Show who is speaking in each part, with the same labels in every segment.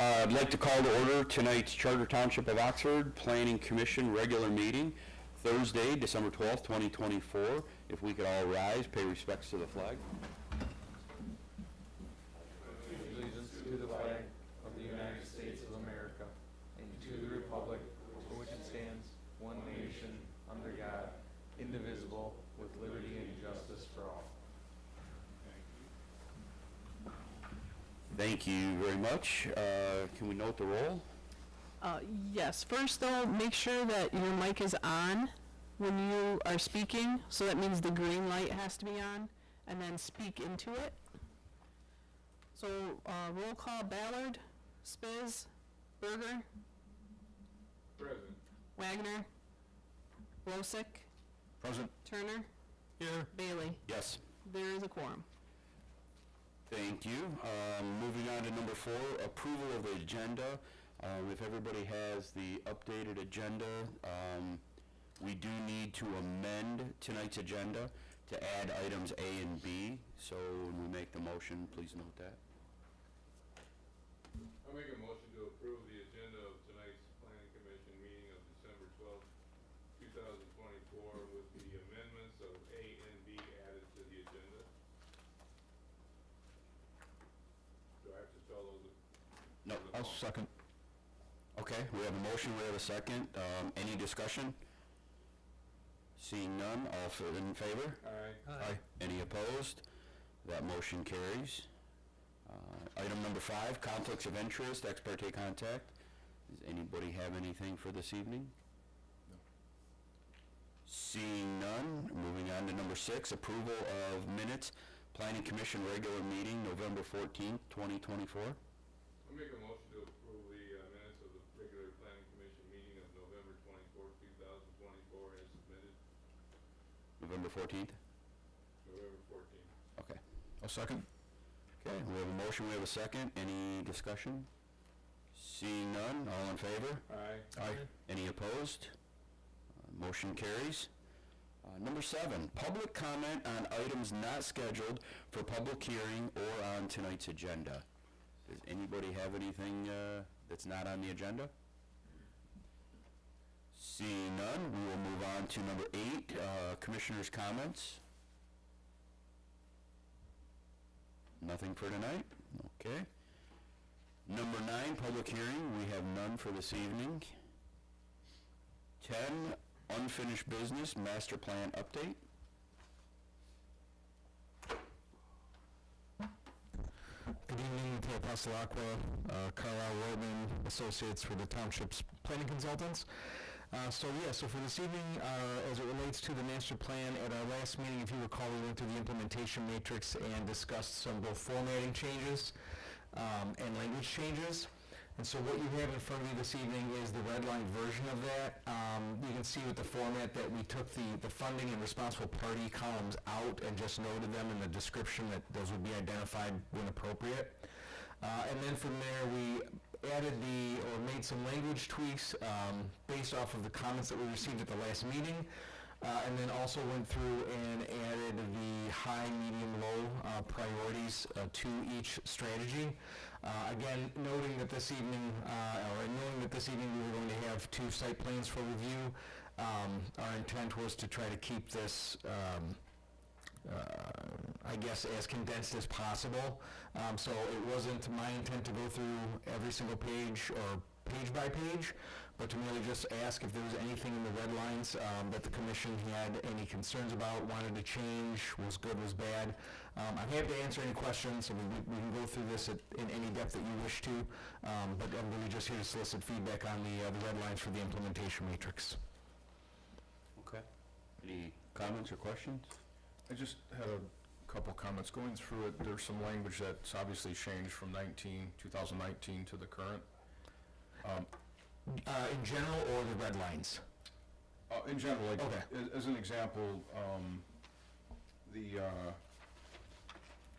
Speaker 1: I'd like to call to order tonight's Charter Township of Oxford Planning Commission regular meeting, Thursday, December 12th, 2024. If we could all rise, pay respects to the flag.
Speaker 2: Allegiance to the flag of the United States of America and to the republic for which it stands, one nation, under God, indivisible, with liberty and justice for all.
Speaker 1: Thank you very much. Can we note the roll?
Speaker 3: Yes. First, though, make sure that your mic is on when you are speaking. So that means the green light has to be on, and then speak into it. So roll call: Ballard, Spiz, Berger,
Speaker 2: Present.
Speaker 3: Wagner, Losick,
Speaker 1: Present.
Speaker 3: Turner,
Speaker 1: Here.
Speaker 3: Bailey.
Speaker 1: Yes.
Speaker 3: There is a quorum.
Speaker 1: Thank you. Moving on to number 4, approval of the agenda. If everybody has the updated agenda, we do need to amend tonight's agenda to add items A and B. So when we make the motion, please note that.
Speaker 4: I'll make a motion to approve the agenda of tonight's Planning Commission meeting of December 12th, 2024 with the amendments of A and B added to the agenda. Do I have to spell those?
Speaker 1: No, I'll second. Okay, we have a motion, we have a second. Any discussion? Seeing none, all in favor?
Speaker 4: Aye.
Speaker 1: Any opposed? That motion carries. Item number 5, conflicts of interest, ex parte contact. Does anybody have anything for this evening?
Speaker 4: No.
Speaker 1: Seeing none, moving on to number 6, approval of minutes, Planning Commission regular meeting, November 14th, 2024.
Speaker 4: I'll make a motion to approve the minutes of the regular Planning Commission meeting of November 24th, 2024 as submitted.
Speaker 1: November 14th?
Speaker 4: November 14th.
Speaker 1: Okay. A second. Okay, we have a motion, we have a second. Any discussion? Seeing none, all in favor?
Speaker 4: Aye.
Speaker 1: Any opposed? Motion carries. Number 7, public comment on items not scheduled for public hearing or on tonight's agenda. Does anybody have anything that's not on the agenda? Seeing none, we will move on to number 8, commissioners' comments. Nothing for tonight? Okay. Number 9, public hearing. We have none for this evening. 10, unfinished business, master plan update.
Speaker 5: Good evening to Apostle Aqua, Carlisle Roman Associates for the Township's planning consultants. So for this evening, as it relates to the master plan, at our last meeting, if you recall, we went through the implementation matrix and discussed some both formatting changes and language changes. And so what you have in front of you this evening is the redlined version of that. You can see with the format that we took the funding and responsible party columns out and just noted them in the description that those would be identified when appropriate. And then from there we added made some language tweaks based off of the comments that we received at the last meeting. And then also went through and added the high, medium, low priorities to each strategy. Again, noting that this evening, knowing that this evening we were going to have 2 site plans for review, our intent was to try to keep this, I guess, as condensed as possible. So it wasn't my intent to go through every single page or page by page, but to merely just ask if there was anything in the red lines that the commission had any concerns about, wanted to change, was good, was bad. I'm happy to answer any questions. I mean, we can go through this in any depth that you wish to, but I'm really just here to solicit feedback on the red lines for the implementation matrix.
Speaker 1: Okay. Any comments or questions?
Speaker 6: I just had a couple comments. Going through it, there's some language that's obviously changed from 2019 to the current.
Speaker 5: In general, or the red lines?
Speaker 6: In general, like,
Speaker 5: okay.
Speaker 6: As an example, the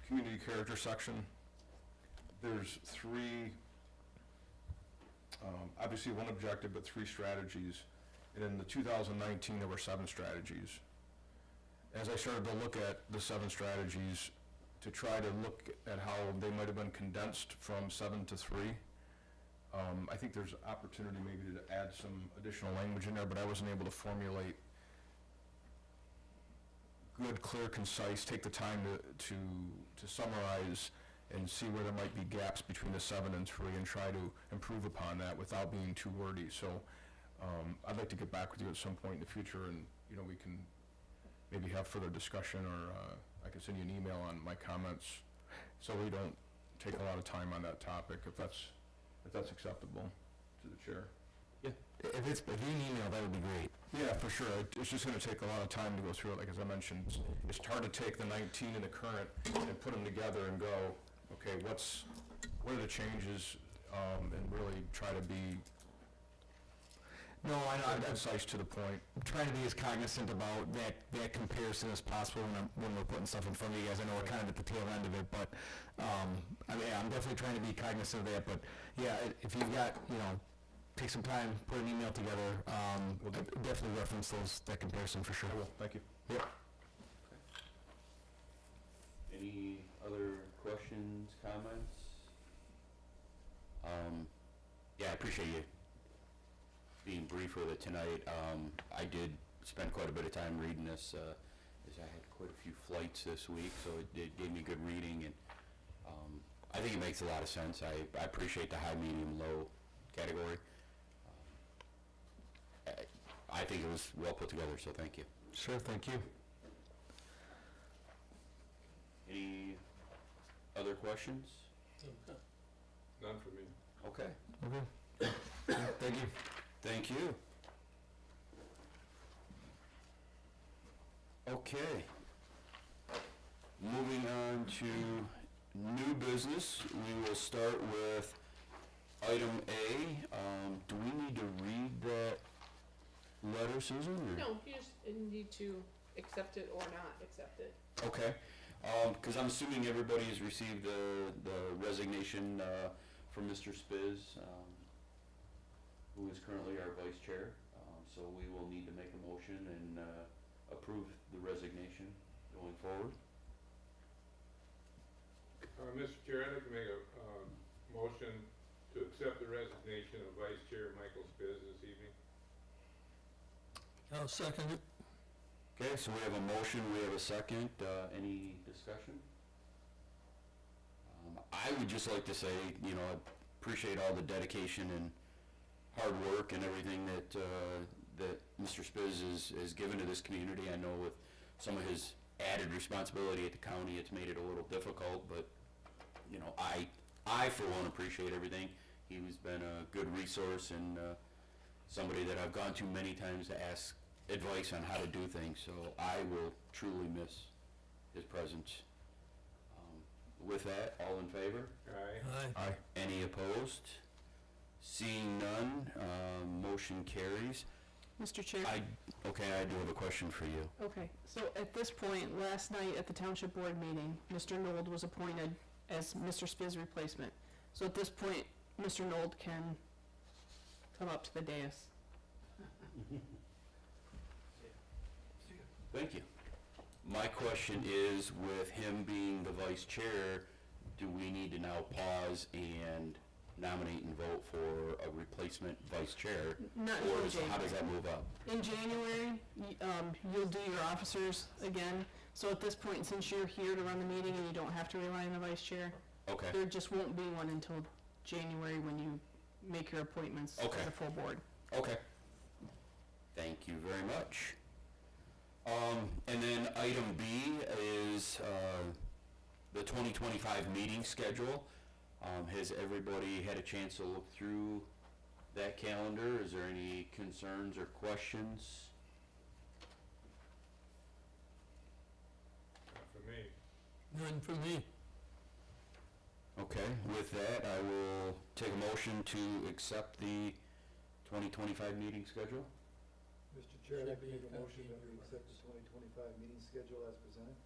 Speaker 6: community character section, there's 3, obviously 1 objective, but 3 strategies. And in the 2019, there were 7 strategies. As I started to look at the 7 strategies, to try to look at how they might have been condensed from 7 to 3, I think there's opportunity maybe to add some additional language in there, but I wasn't able to formulate good, clear, concise, take the time to summarize and see where there might be gaps between the 7 and 3 and try to improve upon that without being too wordy. So I'd like to get back with you at some point in the future, and, you know, we can maybe have further discussion, or I can send you an email on my comments, so we don't take a lot of time on that topic, if that's acceptable to the chair.
Speaker 5: If you can email, that would be great.
Speaker 6: Yeah, for sure. It's just gonna take a lot of time to go through it, like as I mentioned. It's hard to take the 19 and the current and put them together and go, okay, what are the changes, and really try to be
Speaker 5: No, I know, I'm
Speaker 6: concise to the point.
Speaker 5: trying to be as cognizant about that comparison as possible when we're putting stuff in front of you guys. I know we're kind of at the tail end of it, but, I mean, I'm definitely trying to be cognizant of that, but, yeah, if you've got, you know, take some time, put an email together, we'll definitely reference that comparison for sure.
Speaker 6: I will, thank you.
Speaker 5: Yep.
Speaker 1: Any other questions, comments? Yeah, I appreciate you being brief with it tonight. I did spend quite a bit of time reading this, as I had quite a few flights this week, so it gave me good reading, and I think it makes a lot of sense. I appreciate the high, medium, low category. I think it was well put together, so thank you.
Speaker 5: Sure, thank you.
Speaker 1: Any other questions?
Speaker 4: None for me.
Speaker 1: Okay.
Speaker 5: Okay. Thank you.
Speaker 1: Thank you. Okay. Moving on to new business, we will start with item A. Do we need to read that letter, Susan? Or?
Speaker 3: No, you just need to accept it or not accept it.
Speaker 1: Okay. Because I'm assuming everybody has received the resignation from Mr. Spiz, who is currently our vice chair. So we will need to make a motion and approve the resignation going forward.
Speaker 4: Mr. Chair, I'd like to make a motion to accept the resignation of Vice Chair Michael Spiz this evening.
Speaker 7: I'll second it.
Speaker 1: Okay, so we have a motion, we have a second. Any discussion? I would just like to say, you know, I appreciate all the dedication and hard work and everything that Mr. Spiz has given to this community. I know with some of his added responsibility at the county, it's made it a little difficult, but, you know, I for one appreciate everything. He's been a good resource and somebody that I've gone to many times to ask advice on how to do things, so I will truly miss his presence. With that, all in favor?
Speaker 4: Aye.
Speaker 6: Aye.
Speaker 1: Any opposed? Seeing none, motion carries.
Speaker 3: Mr. Chair?
Speaker 1: I do have a question for you.
Speaker 3: Okay, so at this point, last night at the Township Board meeting, Mr. Nold was appointed as Mr. Spiz's replacement. So at this point, Mr. Nold can come up to the dais.
Speaker 1: Thank you. My question is, with him being the vice chair, do we need to now pause and nominate and vote for a replacement vice chair?
Speaker 3: Not
Speaker 1: Or
Speaker 3: until
Speaker 1: how does
Speaker 3: January.
Speaker 1: that move up?
Speaker 3: In January, you'll do your officers again. So at this point, since you're here to run the meeting and you don't have to rely on the vice chair,
Speaker 1: Okay,
Speaker 3: there just won't be one until January when you make your appointments
Speaker 1: Okay.
Speaker 3: as a full board.
Speaker 1: okay. Thank you very much. And then item B is, the 2025 meeting schedule. Has everybody had a chance to look through that calendar? Is there any concerns or questions?
Speaker 4: Not for me.
Speaker 7: None for me.
Speaker 1: Okay, with that, I will take a motion to accept the 2025 meeting schedule.
Speaker 8: Mr. Chair, I'd like to make a motion that we accept the 2025 meeting schedule as presented.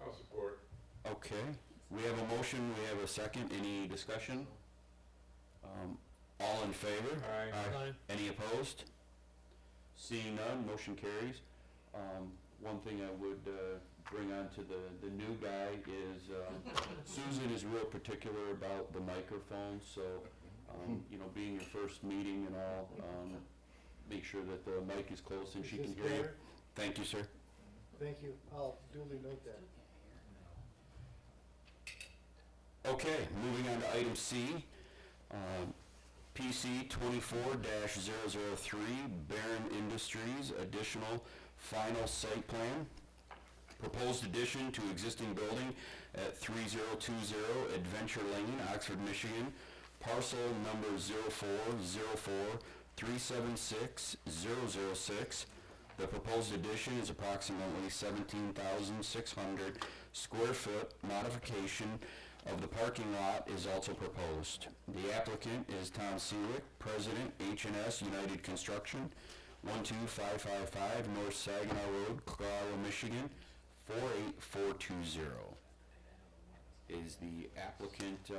Speaker 4: I'll support.
Speaker 1: Okay, we have a motion, we have a second. Any discussion? All in favor?
Speaker 4: Aye.
Speaker 7: Aye.
Speaker 1: Any opposed? Seeing none, motion carries. One thing I would bring on to the new guy is Susan is real particular about the microphone, so You know, being your first meeting and all, make sure that the mic is close and
Speaker 8: Is
Speaker 1: she can
Speaker 8: this
Speaker 1: hear you.
Speaker 8: better?
Speaker 1: Thank you, sir.
Speaker 8: Thank you. I'll duly note that.
Speaker 1: Okay, moving on to item C, PC 24-003, Barron Industries, additional final site plan. Proposed addition to existing building at 3020 Adventure Lane, Oxford, Michigan, parcel number 0404376006. The proposed addition is approximately 17,600 square foot. Modification of the parking lot is also proposed. The applicant is Tom Seawick, President, H&S United Construction, 12555 North Saginaw Road, Carlisle, Michigan, 48420. Is the applicant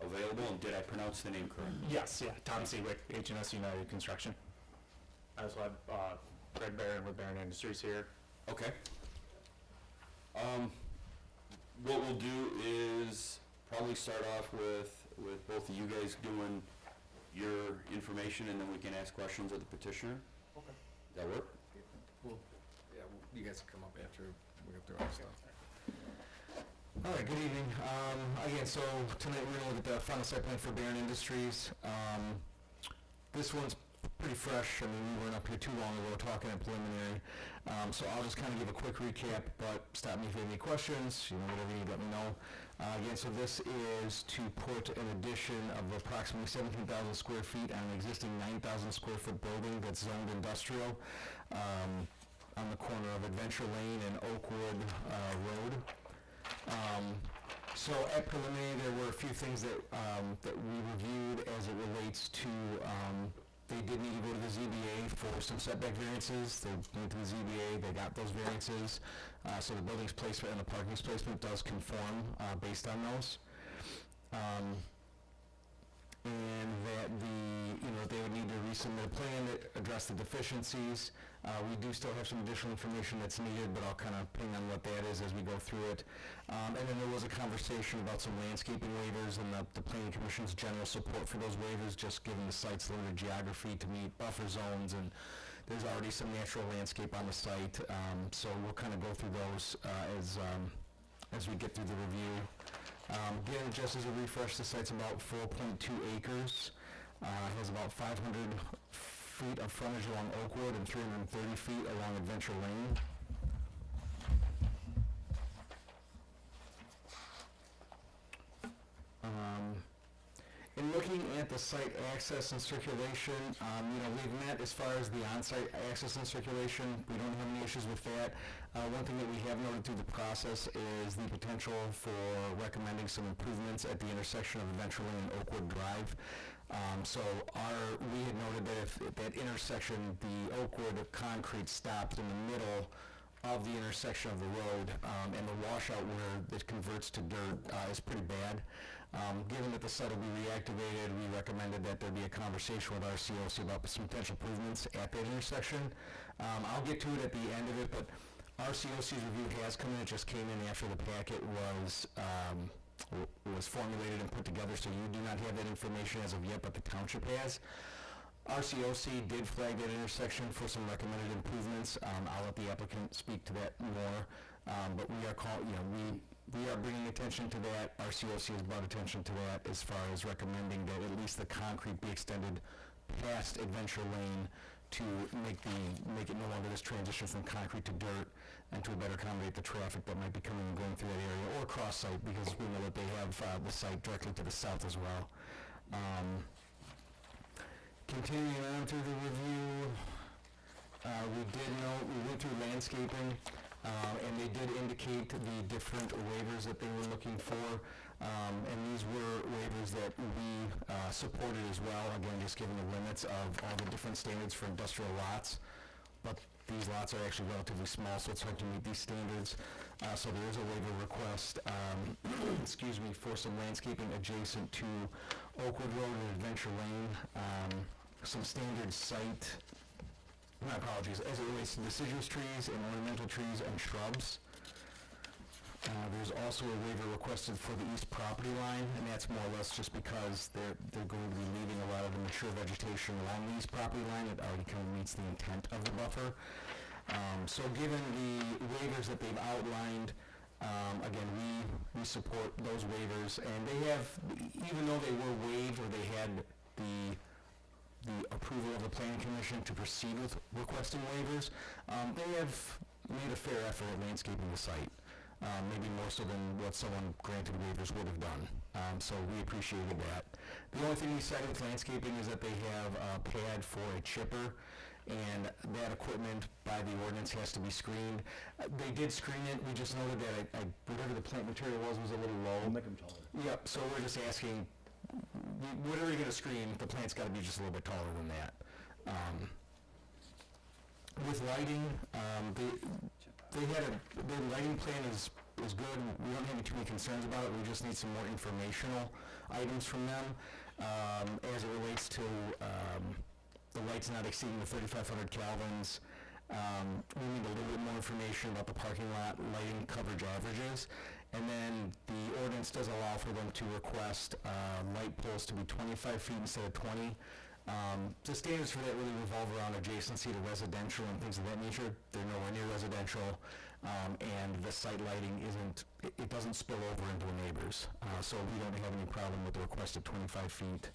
Speaker 1: available, and did I pronounce the name correctly?
Speaker 7: Yes, yeah, Tom Seawick, H&S United Construction. I also have Greg Barron with Barron Industries here.
Speaker 1: Okay. What we'll do is probably start off with both of you guys doing your information, and then we can ask questions of the petitioner.
Speaker 2: Okay.
Speaker 1: Does that work?
Speaker 2: You guys can come up after we go through our stuff.
Speaker 5: All right, good evening. Again, so tonight we're going to look at the final site plan for Barron Industries. This one's pretty fresh. I mean, we weren't up here too long ago talking at preliminary. So I'll just kind of give a quick recap, but stop me if you have any questions, whatever you need, let me know. Again, so this is to put an addition of approximately 17,000 square feet on an existing 9,000 square foot building that's zoned industrial on the corner of Adventure Lane and Oakwood Road. So at preliminary, there were a few things that we reviewed as it relates to, they did need to go to the ZBA for some setback variances. They went to the ZBA, they got those variances. So the building's placement and the parking's placement does conform based on those. And that they would need to resubmit a plan that address the deficiencies. We do still have some additional information that's needed, but I'll kind of ping on what that is as we go through it. And then there was a conversation about some landscaping waivers and the Planning Commission's general support for those waivers, just given the site's limited geography to meet buffer zones, and there's already some natural landscape on the site. So we'll kind of go through those as we get through the review. Again, just as a refresh, the site's about 4.2 acres. Has about 500 feet of frontage along Oakwood and 330 feet along Adventure Lane. In looking at the site access and circulation, we've met as far as the on-site access and circulation. We don't have any issues with that. One thing that we have noted through the process is the potential for recommending some improvements at the intersection of Adventure Lane and Oakwood Drive. We had noted that if at that intersection, the Oakwood concrete stopped in the middle of the intersection of the road, and the washout where it converts to dirt is pretty bad. Given that the site will be reactivated, we recommended that there be a conversation with RCOC about some potential improvements at that intersection. I'll get to it at the end of it, but RCOC's review has come in. It just came in after the packet was formulated and put together, so you do not have that information as of yet, but the township has. RCOC did flag that intersection for some recommended improvements. I'll let the applicant speak to that more, but we are bringing attention to that. RCOC has brought attention to that as far as recommending that at least the concrete be extended past Adventure Lane to make it no longer this transition from concrete to dirt, and to better accommodate the traffic that might be coming and going through that area, or cross-site, because we know that they have the site directly to the south as well. Continuing on through the review, we went through landscaping, and they did indicate the different waivers that they were looking for, and these were waivers that we supported as well, again, just given the limits of all the different standards for industrial lots. But these lots are actually relatively small, so it's hard to meet these standards. So there is a waiver request, for some landscaping adjacent to Oakwood Road and Adventure Lane. Some standard site, my apologies, as it relates to deciduous trees and ornamental trees and shrubs. There's also a waiver requested for the east property line, and that's more or less just because they're going to be leaving a lot of the mature vegetation along the east property line. It already kind of meets the intent of the buffer. So given the waivers that they've outlined, again, we support those waivers, and they have, even though they were waived or they had the approval of the planning commission to proceed with requesting waivers, they have made a fair effort at landscaping the site. Maybe more so than what someone granted waivers would have done. So we appreciated that. The only thing we cited with landscaping is that they have a pad for a chipper, and that equipment by the ordinance has to be screened. They did screen it. We just noted that whatever the plant material was a little low.
Speaker 8: Make them taller.
Speaker 5: Yep, so we're just asking, whatever you're going to screen, the plant's got to be just a little bit taller than that. With lighting, the lighting plan is good. We don't have too many concerns about it. We just need some more informational items from them as it relates to the lights not exceeding the 3,500 kelvins. We need a little bit more information about the parking lot lighting coverage averages. And then the ordinance does allow for them to request light poles to be 25 feet instead of 20. The standards for that really revolve around adjacency to residential and things of that nature. They're nowhere near residential, and the site lighting it doesn't spill over into the neighbors. So we don't have any problem with the requested 25 feet.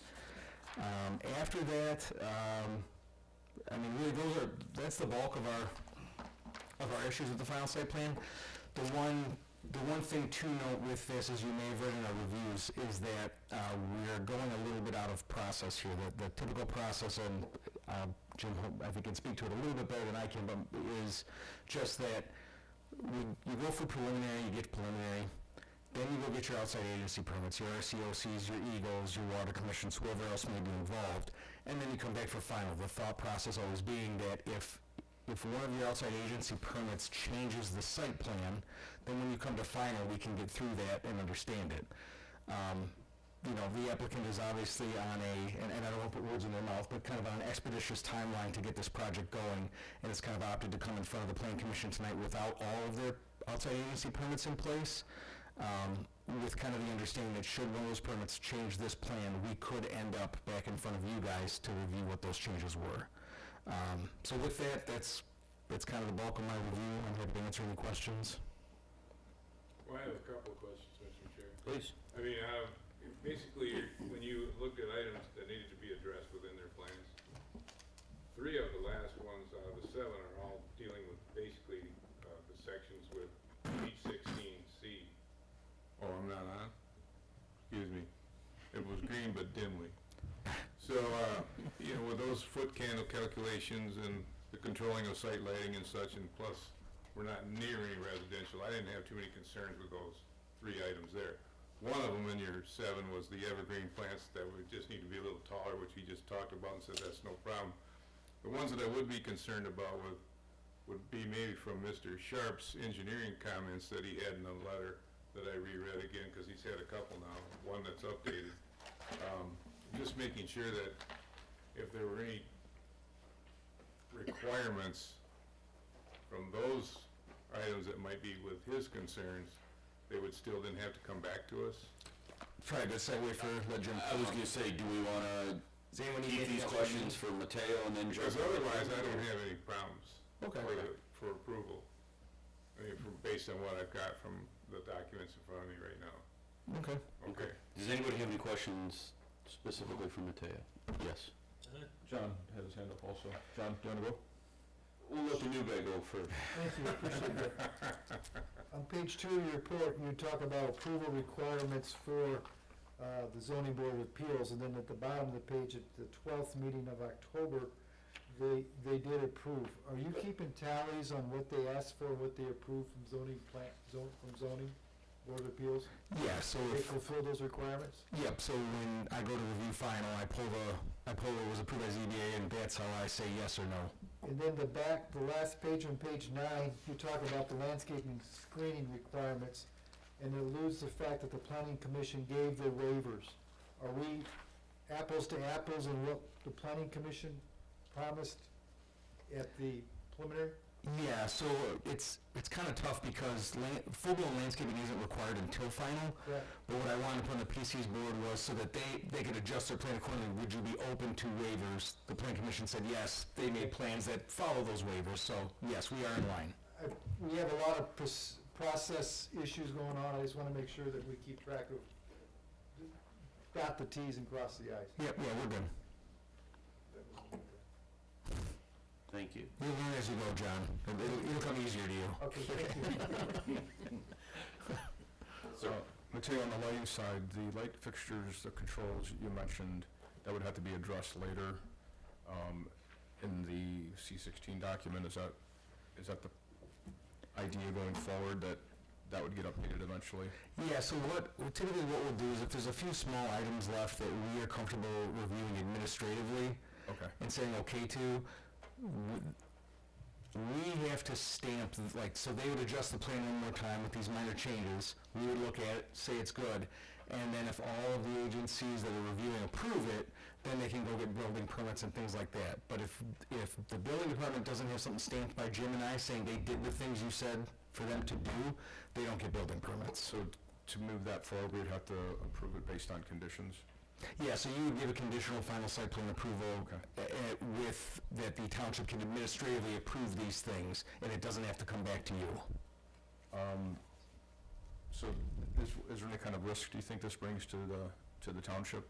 Speaker 5: After that, I mean, really that's the bulk of our issues with the final site plan. The one thing to note with this, as you may have read in our reviews, is that we're going a little bit out of process here. The typical process, and Jim, I think, can speak to it a little bit better than I can, but is just that you go for preliminary, you get preliminary, then you go get your outside agency permits, your RCOCs, your EGLs, your water commissions, whoever else may be involved, and then you come back for final. The thought process always being that if one of your outside agency permits changes the site plan, then when you come to final, we can get through that and understand it. The applicant is obviously on and I don't want to put words in their mouth, but kind of on an expeditious timeline to get this project going, and it's kind of opted to come in front of the Planning Commission tonight without all of their outside agency permits in place, with kind of the understanding that should one of those permits change this plan, we could end up back in front of you guys to review what those changes were. So with that, that's kind of the bulk of my review. I'm happy to answer any questions.
Speaker 4: Well, I have a couple of questions, Mr. Chair.
Speaker 1: Please.
Speaker 4: I mean, basically, when you looked at items that needed to be addressed within their plans, 3 of the last ones out of the 7 are all dealing with basically the sections with H16C. Oh, I'm not on? Excuse me. It was green but dimly. So, with those foot candle calculations and the controlling of site lighting and such, and plus we're not near any residential, I didn't have too many concerns with those 3 items there. One of them in your 7 was the evergreen plants that would just need to be a little taller, which he just talked about and said that's no problem. The ones that I would be concerned about would be maybe from Mr. Sharp's engineering comments that he had in the letter that I reread again, because he's had a couple now, one that's updated. Just making sure that if there were any requirements from those items that might be with his concerns, they would still then have to come back to us.
Speaker 5: Try to segue for Jim.
Speaker 1: I was going to say, do we want to keep these questions for Mateo and then
Speaker 4: Because otherwise, I don't have any problems
Speaker 5: Okay.
Speaker 4: for approval. I mean, based on what I've got from the documents in front of me right now.
Speaker 5: Okay.
Speaker 4: Okay.
Speaker 1: Does anybody have any questions specifically for Mateo? Yes.
Speaker 6: John had his hand up also. John, do you want to go?
Speaker 1: We'll let the new guy go first.
Speaker 8: Thank you, appreciate that. On page 2 of your report, you talk about approval requirements for the zoning board of appeals, and then at the bottom of the page, at the 12th meeting of October, they did approve. Are you keeping tallies on what they asked for, what they approved from zoning board of appeals?
Speaker 5: Yeah, so
Speaker 8: They fulfill those requirements?
Speaker 5: Yep, so when I go to review final, I pull what was approved by ZBA, and that's how I say yes or no.
Speaker 8: And then the last page on page 9, you talk about the landscaping screening requirements, and it alludes to the fact that the planning commission gave the waivers. Are we apples to apples in what the planning commission promised at the preliminary?
Speaker 5: Yeah, so it's kind of tough because full-blown landscaping isn't required until final.
Speaker 8: Correct.
Speaker 5: But what I wanted to put on the PC's board was so that they could adjust their plan accordingly. Would you be open to waivers? The plan commission said yes. They made plans that follow those waivers, so yes, we are in line.
Speaker 8: We have a lot of process issues going on. I just want to make sure that we keep track of, dot the Ts and cross the Is.
Speaker 5: Yep, yeah, we're good.
Speaker 1: Thank you.
Speaker 5: You'll learn as you go, John. It'll come easier to you.
Speaker 8: Okay, thank you.
Speaker 6: So, Mateo, on the lighting side, the light fixtures, the controls you mentioned, that would have to be addressed later, in the C16 document. Is that the idea going forward, that would get updated eventually?
Speaker 5: Yeah, so typically what we'll do is if there's a few small items left that we are comfortable reviewing administratively
Speaker 6: Okay.
Speaker 5: and saying okay to, we have to stamp, so they would adjust the plan one more time with these minor changes. We would look at it, say it's good, and then if all of the agencies that are reviewing approve it, then they can go get building permits and things like that. But if the building department doesn't have something stamped by Jim and I saying they did the things you said for them to do, they don't get building permits.
Speaker 6: So to move that forward, we would have to approve it based on conditions?
Speaker 5: Yeah, so you would give a conditional final site plan approval with that the township can administratively approve these things, and it doesn't have to come back to you.
Speaker 6: So is there any kind of risk, do you think this brings to the township?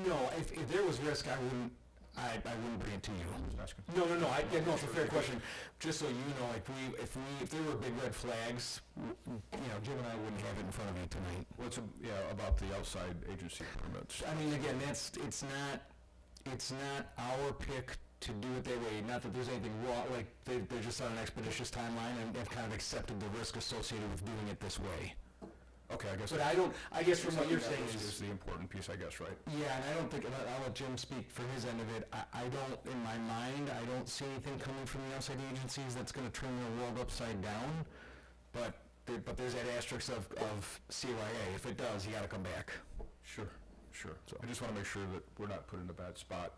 Speaker 5: No, if there was risk, I wouldn't bring it to you.
Speaker 6: Just asking.
Speaker 5: No, it's a fair question. Just so you know, if there were big red flags, Jim and I wouldn't have it in front of you tonight.
Speaker 6: What's, about the outside agency permits?
Speaker 5: I mean, again, it's not our pick to do it that way. Not that there's anything wrong, they're just on an expeditious timeline and have kind of accepted the risk associated with doing it this way.
Speaker 6: Okay, I guess.
Speaker 5: But I guess from what you're saying
Speaker 6: is the important piece, I guess, right?
Speaker 5: Yeah, and I don't think, I'll let Jim speak for his end of it. I don't, in my mind, I don't see anything coming from the outside agencies that's gonna turn the world upside down. But there's that asterisk of CYA. If it does, you gotta come back.
Speaker 6: Sure. So I just want to make sure that we're not put in a bad spot,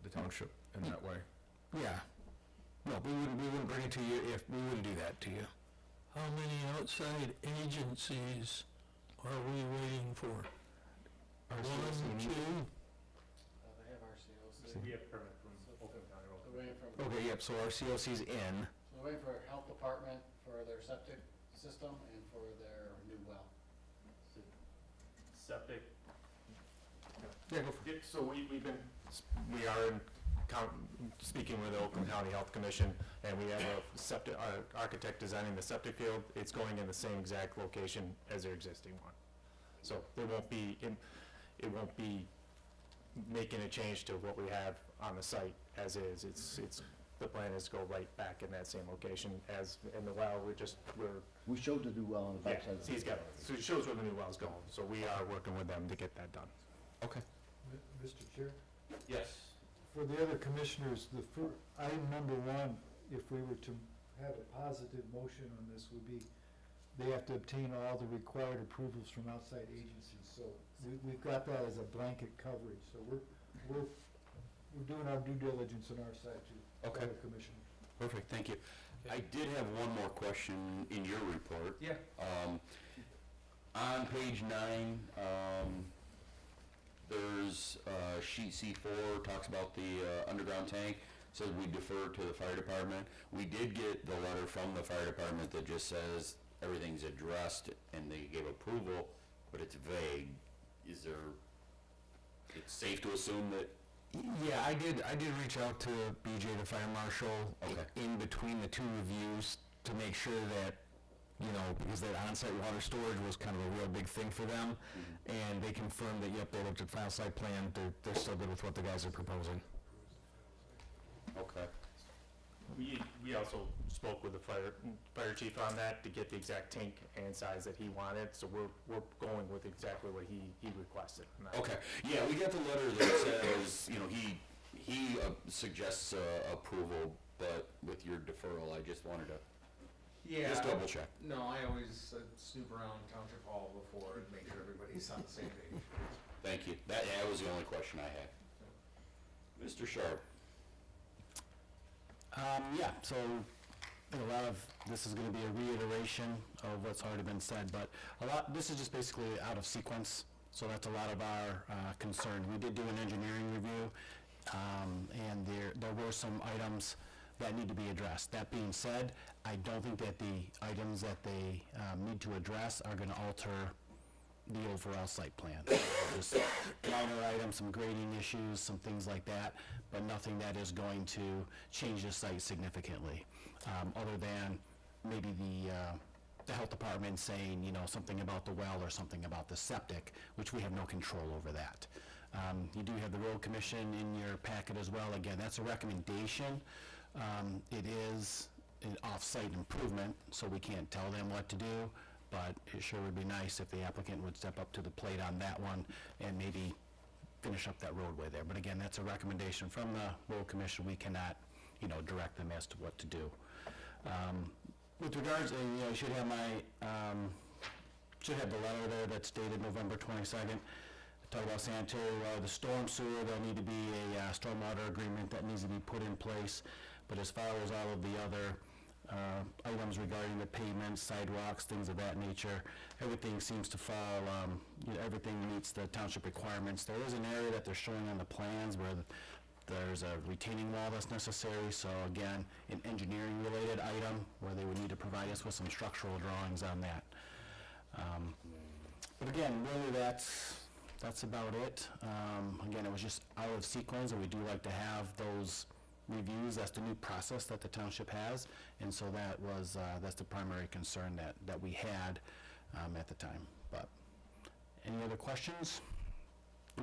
Speaker 6: the township, in that way.
Speaker 5: Yeah. No, we wouldn't bring it to you if we wouldn't do that to you.
Speaker 9: How many outside agencies are we waiting for? One, two?
Speaker 10: They have RCOs.
Speaker 7: We have permit from Oakland County Road.
Speaker 10: They're waiting for,
Speaker 5: Okay, yep, so our COC's in.
Speaker 10: so they're waiting for health department for their septic system and for their new well.
Speaker 7: Septic.
Speaker 5: Yeah, go for it.
Speaker 7: So we are speaking with the Oakland County Health Commission, and we have a septic, our architect designing the septic field. It's going in the same exact location as their existing one. So it won't be making a change to what we have on the site as is. The plan is to go right back in that same location as in the well.
Speaker 10: We showed the new well on the
Speaker 7: Yeah,
Speaker 10: backside.
Speaker 7: he's got, so it shows where the new well's going. So we are working with them to get that done.
Speaker 1: Okay.
Speaker 8: Mr. Chair?
Speaker 1: Yes.
Speaker 8: For the other commissioners, item number one, if we were to have a positive motion on this, would be they have to obtain all the required approvals from outside agencies. So we've got that as a blanket coverage. So we're doing our due diligence on our side too.
Speaker 1: Okay.
Speaker 8: Other commissioners.
Speaker 1: Perfect, thank you. I did have one more question in your report.
Speaker 2: Yeah.
Speaker 1: On page 9, there's sheet C4, talks about the underground tank, says we defer to the fire department. We did get the letter from the fire department that just says everything's addressed and they gave approval, but it's vague. It's safe to assume that?
Speaker 5: Yeah, I did reach out to BJ, the fire marshal,
Speaker 1: Okay.
Speaker 5: in between the two reviews to make sure that, because that on-site water storage was kind of a real big thing for them. And they confirmed that, yep, they looked at final site plan, they're still good with what the guys are proposing.
Speaker 1: Okay.
Speaker 7: We also spoke with the fire chief on that to get the exact tank and size that he wanted, so we're going with exactly what he requested.
Speaker 1: Okay, yeah, we got the letter that says, he suggests approval, but with your deferral, I just wanted to
Speaker 2: Yeah.
Speaker 1: just double check.
Speaker 2: No, I always snoop around Township Hall before and make sure everybody's on the same page.
Speaker 1: Thank you. That was the only question I had. Mr. Sharp?
Speaker 5: Yeah, so a lot of, this is gonna be a reiteration of what's already been said, but this is just basically out of sequence, so that's a lot of our concern. We did do an engineering review, and there were some items that need to be addressed. That being said, I don't think that the items that they need to address are gonna alter the overall site plan. Just minor items, some grading issues, some things like that, but nothing that is going to change the site significantly, other than maybe the health department saying, something about the well or something about the septic, which we have no control over that. You do have the road commission in your packet as well. Again, that's a recommendation. It is an off-site improvement, so we can't tell them what to do, but it sure would be nice if the applicant would step up to the plate on that one and maybe finish up that roadway there. But again, that's a recommendation from the road commission. We cannot, direct them as to what to do. With regards, you should have the letter there that's dated November 22nd. Talk about sanitary, the storm sewer, there'll need to be a stormwater agreement that needs to be put in place. But as far as all of the other items regarding the pavements, sidewalks, things of that nature, everything seems to fall, everything meets the township requirements. There is an area that they're showing on the plans where there's a retaining wall that's necessary, so again, an engineering related item where they would need to provide us with some structural drawings on that. But again, really that's about it. Again, it was just out of sequence, and we do like to have those reviews. That's the new process that the township has, and so that's the primary concern that we had at the time. But any other questions?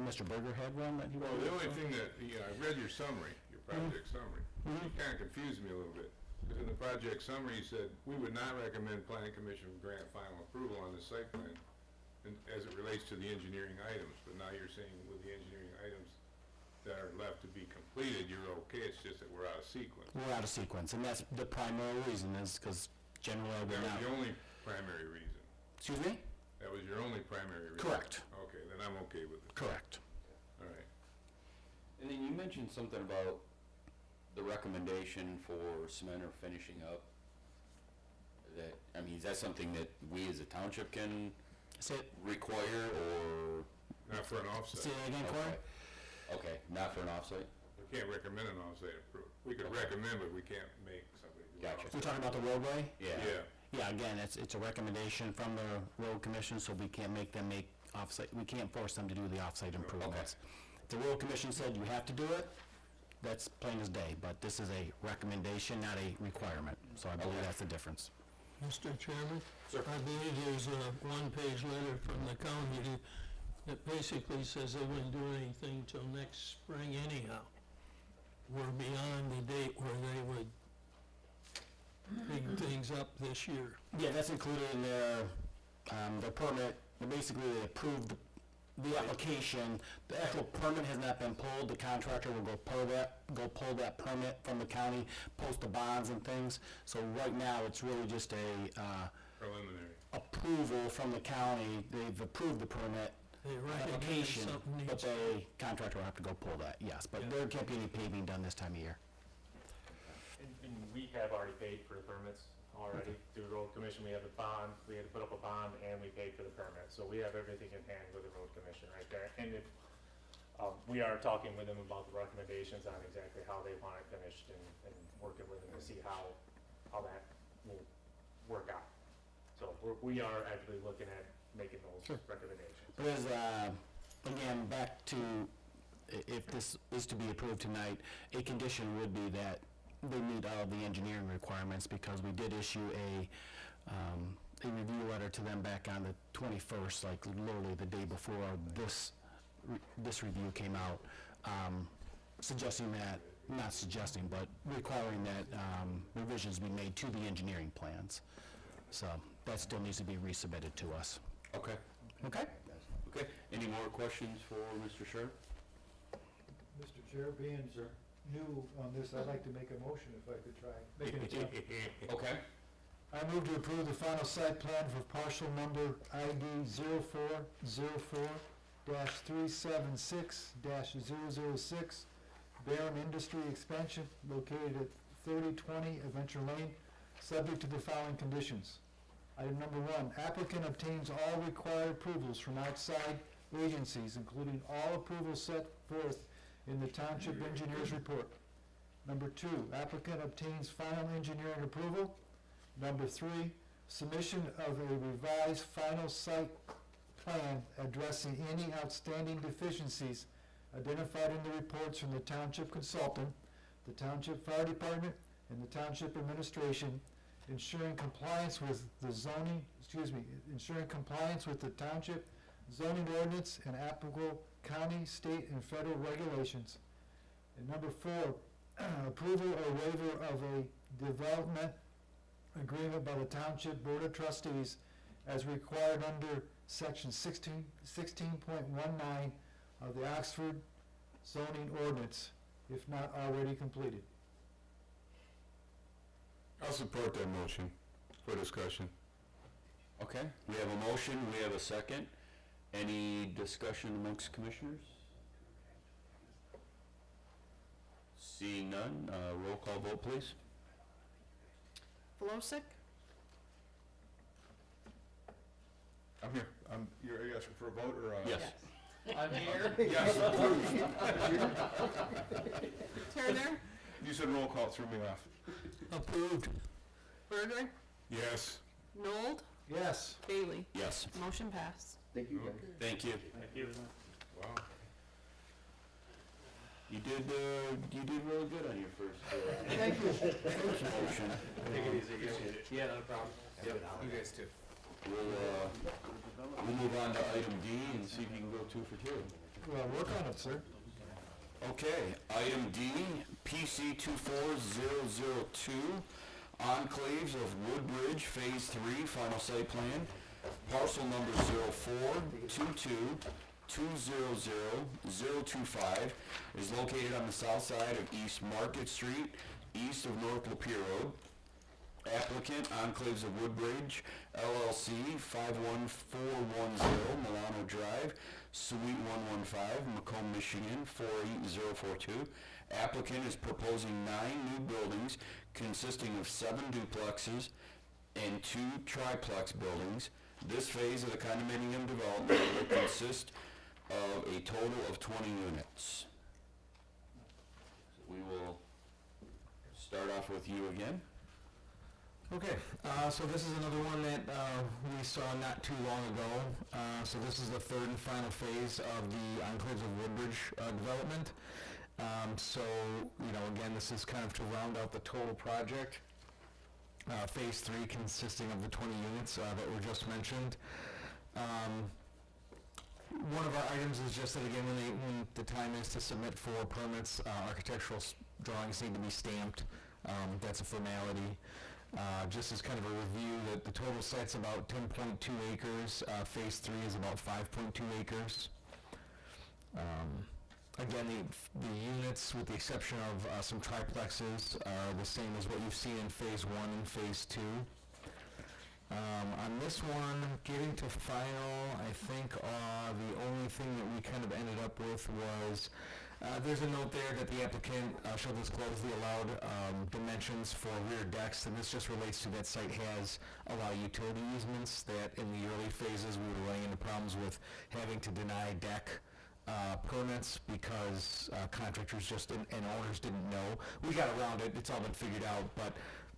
Speaker 5: Mr. Berger had one that he
Speaker 4: Well,
Speaker 5: wanted
Speaker 4: the
Speaker 5: to-
Speaker 4: only thing that, I read your summary, your project summary. It kind of confused me a little bit. Because in the project summary, you said, we would not recommend planning commission grant final approval on the site plan as it relates to the engineering items. But now you're saying with the engineering items that are left to be completed, you're okay. It's just that we're out of sequence.
Speaker 5: We're out of sequence, and that's the primary reason is because generally we're
Speaker 4: That was
Speaker 5: not.
Speaker 4: the only primary reason.
Speaker 5: Excuse me?
Speaker 4: That was your only primary reason?
Speaker 5: Correct.
Speaker 4: Okay, then I'm okay with it.
Speaker 5: Correct.
Speaker 4: All right.
Speaker 1: And then you mentioned something about the recommendation for cement or finishing up. Is that something that we as a township can
Speaker 5: Say it,
Speaker 1: require, or?
Speaker 4: Not for an offsite.
Speaker 5: say that again, Corey?
Speaker 1: Okay, not for an offsite?
Speaker 4: We can't recommend an offsite approval. We could recommend, but we can't make somebody do an
Speaker 1: Gotcha.
Speaker 5: We're
Speaker 4: offsite.
Speaker 5: talking about the roadway?
Speaker 1: Yeah.
Speaker 4: Yeah.
Speaker 5: Yeah, again, it's a recommendation from the road commission, so we can't make them make offsite, we can't force them to do the offsite improvements. The road commission said you have to do it, that's plain as day, but this is a recommendation, not a requirement, so I believe
Speaker 1: Okay.
Speaker 5: that's the difference.
Speaker 9: Mr. Chairman?
Speaker 1: Sir.
Speaker 9: I believe there's a one-page letter from the county that basically says they wouldn't do anything till next spring anyhow. We're beyond the date where they would big things up this year.
Speaker 5: Yeah, that's included in their permit. Basically, they approved the application. The actual permit has not been pulled. The contractor will go pull that permit from the county, post the bonds and things. So right now, it's really just a
Speaker 4: Preliminary.
Speaker 5: approval from the county. They've approved the permit
Speaker 9: They recognize
Speaker 5: application,
Speaker 9: something
Speaker 5: but
Speaker 9: needs.
Speaker 5: the contractor will have to go pull that, yes. But there can't be any paving done this time of year.
Speaker 7: And we have already paid for the permits already through the road commission. We have a bond, we had to put up a bond, and we paid for the permit. So we have everything in hand with the road commission right there. And if, we are talking with them about the recommendations on exactly how they want it finished and working with them to see how that will work out. So we are actually looking at making those recommendations.
Speaker 5: There's, again, back to, if this is to be approved tonight, a condition would be that they meet all of the engineering requirements, because we did issue a review letter to them back on the 21st, like literally the day before this review came out, suggesting that, not suggesting, but requiring that revisions be made to the engineering plans. So that still needs to be resubmitted to us.
Speaker 1: Okay.
Speaker 5: Okay?
Speaker 1: Okay, any more questions for Mr. Sher?
Speaker 8: Mr. Chair, being new on this, I'd like to make a motion if I could try, make an attempt.
Speaker 1: Okay.
Speaker 8: I move to approve the final site plan for parcel number ID 0404-376-006, Barron Industry Expansion located at 3020 Adventure Lane, subject to the following conditions. Item number 1, applicant obtains all required approvals from outside agencies, including all approvals set forth in the Township Engineer's Report. Number 2, applicant obtains final engineering approval. Number 3, submission of a revised final site plan addressing any outstanding deficiencies identified in the reports from the Township Consultant, the Township Fire Department, and the Township Administration, ensuring compliance with the Township zoning ordinance and applicable county, state, and federal regulations. And number 4, approval or waiver of a development agreement by the Township Board of Trustees as required under Section 16.19 of the Oxford zoning ordinance, if not already completed.
Speaker 6: I'll support that motion for discussion.
Speaker 1: Okay, we have a motion, we have a second. Any discussion amongst commissioners? Seeing none, roll call vote, please.
Speaker 3: Volosik,
Speaker 6: I'm here. You're asking for a vote or?
Speaker 1: Yes.
Speaker 10: I'm here.
Speaker 6: Yes, approved.
Speaker 3: Turner,
Speaker 6: You said roll call, threw me off.
Speaker 9: Approved.
Speaker 3: Berger,
Speaker 6: Yes.
Speaker 3: Nold,
Speaker 8: Yes.
Speaker 3: Bailey.
Speaker 1: Yes.
Speaker 3: Motion passed.
Speaker 1: Thank you.
Speaker 4: Wow.
Speaker 1: You did really good on your first,
Speaker 8: Thank you.
Speaker 1: motion.
Speaker 2: Take it easy, guys. Yeah, no problem. Yep, you guys too.
Speaker 1: We'll move on to item D and see if you can go 2 for 2.
Speaker 8: Well, work on it, sir.
Speaker 1: Okay, item D, PC 24002, Enclaves of Woodbridge, Phase 3, Final Site Plan, parcel number 0422200025, is located on the south side of East Market Street, east of North Lapeer Road. Applicant, Enclaves of Woodbridge, LLC, 51410 Milano Drive, Suite 115, Macomb, Michigan, 48042. Applicant is proposing 9 new buildings consisting of 7 duplexes and 2 triplex buildings. This phase of the condominium development will consist of a total of 20 units. We will start off with you again.
Speaker 5: Okay, so this is another one that we saw not too long ago. So this is the third and final phase of the Enclaves of Woodbridge development. So, again, this is kind of to round out the total project. Phase 3 consisting of the 20 units that were just mentioned. One of our items is just that, again, when the time is to submit for permits, architectural drawings need to be stamped. That's a formality. Just as kind of a review, that the total site's about 10.2 acres. Phase 3 is about 5.2 acres. Again, the units, with the exception of some triplexes, are the same as what you've seen in Phase 1 and Phase 2. On this one, getting to final, I think the only thing that we kind of ended up with was there's a note there that the applicant shall disclose the allowed dimensions for rear decks, and this just relates to that site has a lot of utility easements that in the early phases we were running into problems with having to deny deck permits because contractors and owners didn't know. We got around it, it's all been figured out, but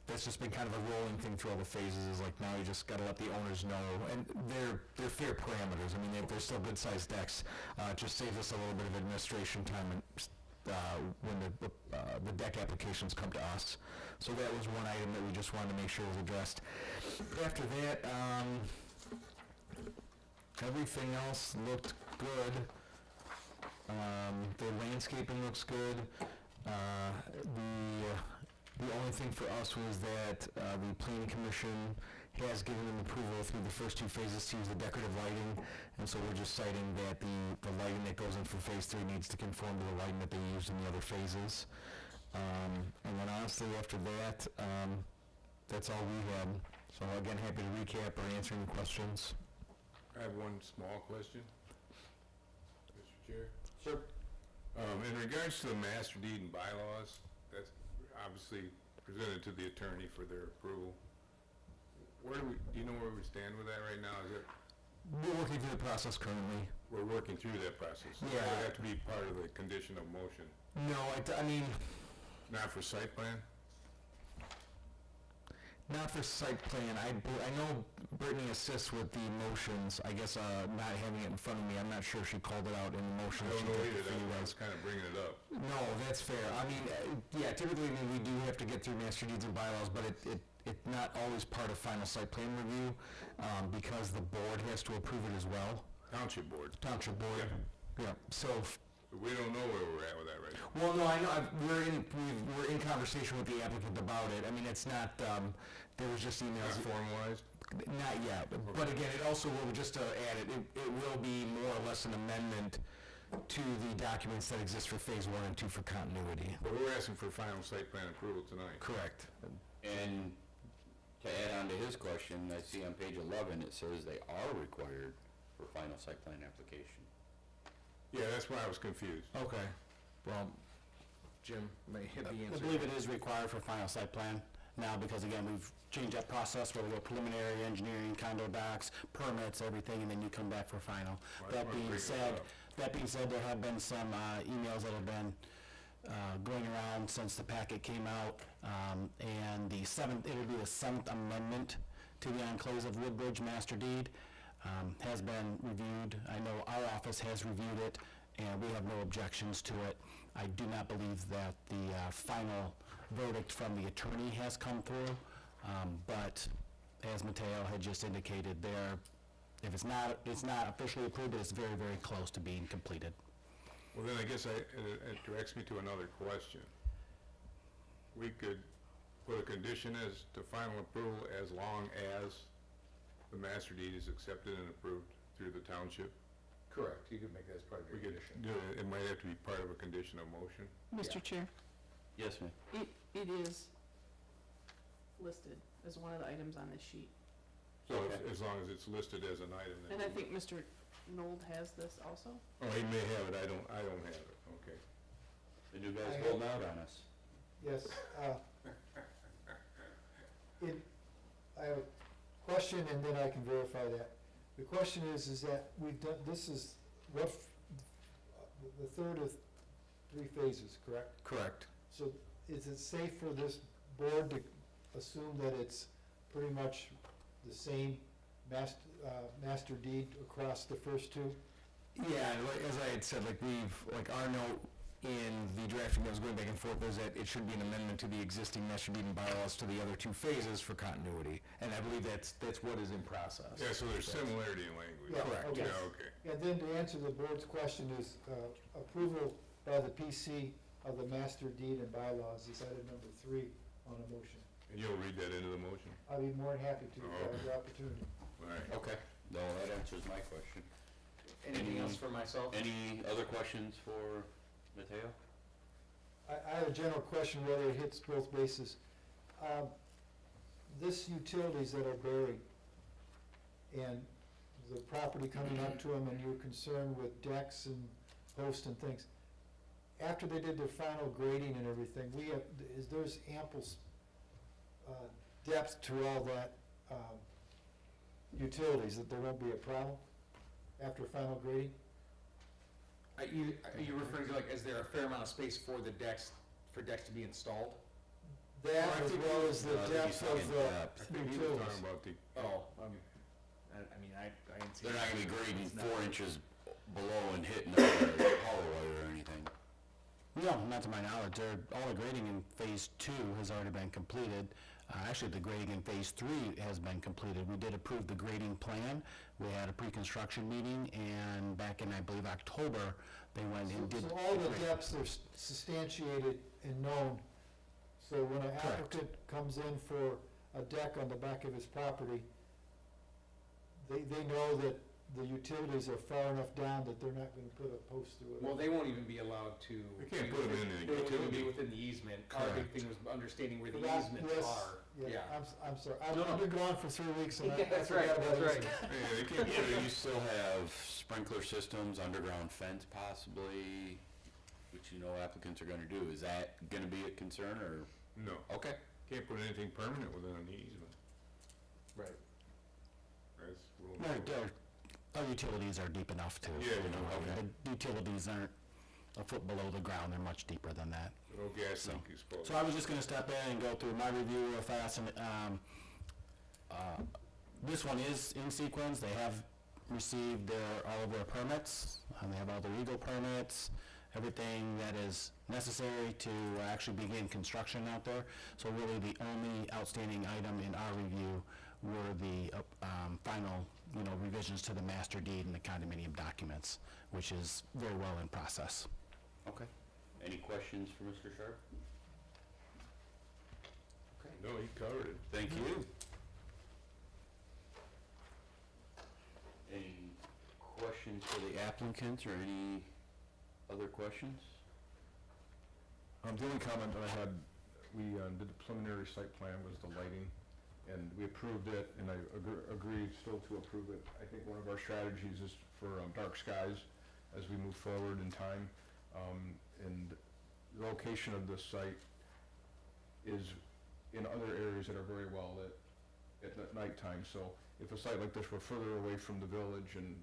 Speaker 5: that's just been kind of a rolling thing through all the phases, is like now you just got to let the owners know, and they're fair parameters. I mean, they're still good sized decks. It just saves us a little bit of administration time when the deck applications come to us. So that was one item that we just wanted to make sure was addressed. After that, everything else looked good. The landscaping looks good. The only thing for us was that the Planning Commission has given them approval through the first 2 phases to use the decorative lighting, and so we're just citing that the lighting that goes in for Phase 3 needs to conform to the lighting that they used in the other phases. And then honestly, after that, that's all we had. So again, happy to recap or answer any questions.
Speaker 4: I have one small question, Mr. Chair.
Speaker 1: Sure.
Speaker 4: In regards to the master deed and bylaws, that's obviously presented to the attorney for their approval. Do you know where we stand with that right now? Is it,
Speaker 5: We're working through the process currently.
Speaker 4: we're working through that process? So
Speaker 5: Yeah.
Speaker 4: that would have to be part of the condition of motion,
Speaker 5: No, I mean,
Speaker 4: not for site plan?
Speaker 5: not for site plan. I know Brittany assists with the motions. I guess not having it in front of me, I'm not sure if she called it out in the
Speaker 4: I
Speaker 5: motion.
Speaker 4: don't
Speaker 5: she
Speaker 4: know
Speaker 5: did
Speaker 4: either,
Speaker 5: for you
Speaker 4: that's why I
Speaker 5: guys.
Speaker 4: was kind of bringing it up.
Speaker 5: No, that's fair. I mean, yeah, typically, I mean, we do have to get through master deeds and bylaws, but it's not always part of final site plan review, because the board has to approve it as well.
Speaker 4: Township board.
Speaker 5: Township board. Yeah, so,
Speaker 4: But we don't know where we're at with that right now.
Speaker 5: well, no, I know, we're in conversation with the applicant about it. I mean, it's not, there was just emails.
Speaker 4: Not formalized?
Speaker 5: Not yet, but again, it also will, just to add it will be more or less an amendment to the documents that exist for phase 1 and 2 for continuity.
Speaker 4: But we're asking for final site plan approval tonight.
Speaker 5: Correct.
Speaker 1: And to add on to his question, I see on page 11, it says they are required for final site plan application.
Speaker 4: Yeah, that's why I was confused.
Speaker 5: Okay. Well, Jim may hit the
Speaker 10: I
Speaker 5: answer.
Speaker 10: believe it is required for final site plan now, because again, we've changed that process where we go preliminary engineering, condo docs, permits, everything, and then you come back for final.
Speaker 4: Well, I
Speaker 10: That
Speaker 4: wanna
Speaker 10: being
Speaker 4: bring it
Speaker 10: said,
Speaker 4: up.
Speaker 10: there have been some emails that have been going around since the packet came out, and it'll be the 7th amendment to the Enclaves of Woodbridge Master Deed, has been reviewed. I know our office has reviewed it, and we have no objections to it. I do not believe that the final verdict from the attorney has come through, but as Mateo had just indicated, if it's not officially approved, it's very, very close to being completed.
Speaker 4: Well, then I guess it directs me to another question. We could put a condition as to final approval as long as the master deed is accepted and approved through the township.
Speaker 6: Correct, you could make that as part of
Speaker 4: We
Speaker 6: your
Speaker 4: could
Speaker 6: condition.
Speaker 4: do it, it might have to be part of a condition of motion.
Speaker 3: Mr. Chair,
Speaker 1: Yes, ma'am.
Speaker 3: it is listed as one of the items on this sheet.
Speaker 4: So
Speaker 1: Okay.
Speaker 4: as long as it's listed as an item, then.
Speaker 3: And I think Mr. Nold has this also.
Speaker 4: Oh, he may have it, I don't have it, okay.
Speaker 1: The new guy's
Speaker 8: I
Speaker 1: holding
Speaker 8: have-
Speaker 1: out on us.
Speaker 8: Yes, I have a question and then I can verify that. The question is that we've done, this is the third of 3 phases, correct?
Speaker 5: Correct.
Speaker 8: So is it safe for this board to assume that it's pretty much the same master deed across the first 2?
Speaker 5: Yeah, and as I had said, our note in the drafting that was going back and forth was that it should be an amendment to the existing master deed and bylaws to the other 2 phases for continuity. And I believe that's what is in process.
Speaker 4: Yeah, so there's similarity in language.
Speaker 8: Yeah,
Speaker 5: Correct.
Speaker 8: okay.
Speaker 4: Yeah, okay.
Speaker 8: And then to answer the board's question is approval by the PC of the master deed and bylaws is item number 3 on a motion.
Speaker 4: And you'll read that into the motion?
Speaker 8: I'd be more than happy to, if I have the opportunity.
Speaker 4: All right.
Speaker 1: Okay. No, that answers my question.
Speaker 10: Anything else for myself?
Speaker 1: Any other questions for Mateo?
Speaker 8: I have a general question, whether it hits both bases. This utilities that are buried and the property coming up to them and you're concerned with decks and posts and things, after they did their final grading and everything, there's ample depth to all that utilities, that there won't be a problem after final grading?
Speaker 11: Are you referring to, like, is there a fair amount of space for decks to be installed?
Speaker 8: That as well as the
Speaker 1: I think he's
Speaker 8: depth of
Speaker 1: talking
Speaker 8: the
Speaker 1: depth.
Speaker 4: I think he was
Speaker 8: utilities.
Speaker 4: talking about the,
Speaker 11: Oh, I mean, I didn't see.
Speaker 1: They're not gonna be grading
Speaker 11: It's not-
Speaker 1: 4 inches below and hitting the hollow wire or anything.
Speaker 10: No, not to my knowledge. All the grading in phase 2 has already been completed. Actually, the grading in phase 3 has been completed. We did approve the grading plan. We had a pre-construction meeting, and back in, I believe, October, they went and did.
Speaker 8: So all the
Speaker 10: grade.
Speaker 8: depths are substantiated and known, so when an applicant comes in for a deck on the back of his property, they know that the utilities are far enough down that they're not gonna put a post through it.
Speaker 11: Well, they won't even be allowed to.
Speaker 4: They can't put them in the
Speaker 11: They won't even be
Speaker 4: utility.
Speaker 11: within the easement. Our big thing was understanding where the
Speaker 8: That-
Speaker 11: easements
Speaker 8: yes,
Speaker 11: are. Yeah.
Speaker 8: I'm sorry,
Speaker 11: No, no.
Speaker 8: I've been gone for 3 weeks and I
Speaker 11: Yeah, that's right,
Speaker 8: forgot about
Speaker 11: that's right.
Speaker 8: easements.
Speaker 4: yeah, they can't
Speaker 1: Yeah,
Speaker 4: put
Speaker 1: but
Speaker 4: it
Speaker 1: you still have sprinkler systems, underground fence possibly, which you know applicants are gonna do. Is that gonna be a concern or?
Speaker 4: no.
Speaker 1: Okay,
Speaker 4: can't put anything permanent within an easement.
Speaker 7: Right.
Speaker 4: That's rule
Speaker 10: Our,
Speaker 4: number one.
Speaker 10: our utilities are deep enough to,
Speaker 4: Yeah,
Speaker 10: you know,
Speaker 4: okay.
Speaker 10: the utilities aren't a foot below the ground, they're much deeper than that.
Speaker 4: No gas
Speaker 10: So-
Speaker 4: leak exposed.
Speaker 10: So I was just gonna step in and go through my review real fast, and, this one is in sequence, they have received all of their permits, they have all their legal permits, everything that is necessary to actually begin construction out there. So really, the only outstanding item in our review were the, final, you know, revisions to the master deed and the condominium documents, which is very well in process.
Speaker 1: Okay. Any questions for Mr. Sharp? Okay.
Speaker 4: No, he covered it.
Speaker 1: Thank you. Any questions for the applicants or any other questions?
Speaker 6: The only comment that I had, we did the preliminary site plan was the lighting, and we approved it, and I agree still to approve it. I think one of our strategies is for dark skies as we move forward in time. And the location of this site is in other areas that are very well lit at nighttime. So if a site like this were further away from the village and